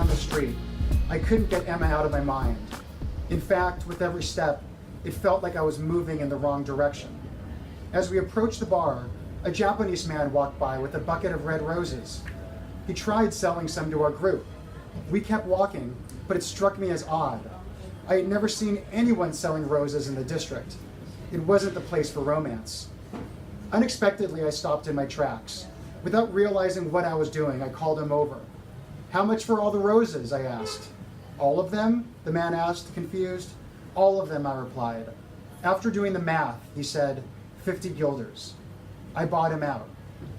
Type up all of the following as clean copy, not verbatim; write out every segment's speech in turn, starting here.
down the street, I couldn't get Emma out of my mind. In fact, with every step, it felt like I was moving in the wrong direction. As we approached the bar, a Japanese man walked by with a bucket of red roses. He tried selling some to our group. We kept walking, but it struck me as odd. I had never seen anyone selling roses in the district. It wasn't the place for romance. Unexpectedly, I stopped in my tracks. Without realizing what I was doing, I called him over. "How much for all the roses?" I asked. "All of them?" the man asked, confused. "All of them," I replied. After doing the math, he said, 50 guilders. I bought him out.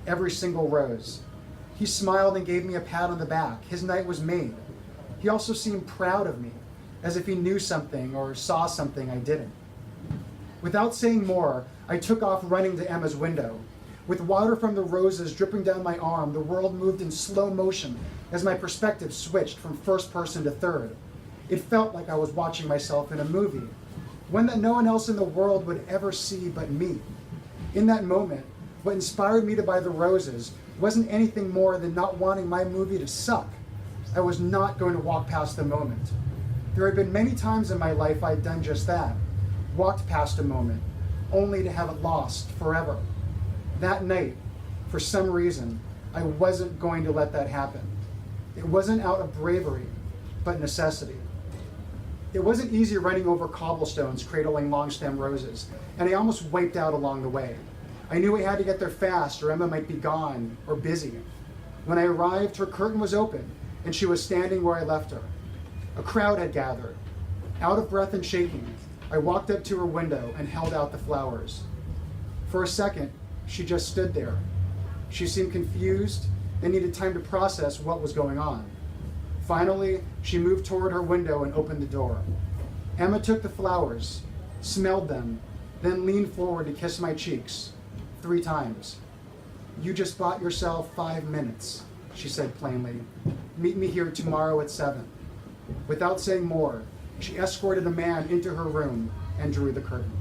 Every single rose. He smiled and gave me a pat on the back. His night was made. He also seemed proud of me, as if he knew something or saw something I didn't. Without saying more, I took off running to Emma's window. With water from the roses dripping down my arm, the world moved in slow motion as my perspective switched from first person to third. It felt like I was watching myself in a movie, one that no one else in the world would ever see but me. In that moment, what inspired me to buy the roses wasn't anything more than not wanting my movie to suck. I was not going to walk past the moment. There had been many times in my life I'd done just that, walked past a moment, only to have it lost forever. That night, for some reason, I wasn't going to let that happen. It wasn't out of bravery, but necessity. It wasn't easy running over cobblestones cradling long-stem roses, and I almost wiped out along the way. I knew I had to get there fast or Emma might be gone or busy. When I arrived, her curtain was open, and she was standing where I left her. A crowd had gathered. Out of breath and shaking, I walked up to her window and held out the flowers. For a second, she just stood there. She seemed confused and needed time to process what was going on. Finally, she moved toward her window and opened the door. Emma took the flowers, smelled them, then leaned forward to kiss my cheeks 3 times. "You just bought yourself 5 minutes," she said plainly. "Meet me here tomorrow at 7. Without saying more, she escorted a man into her room and drew the curtain.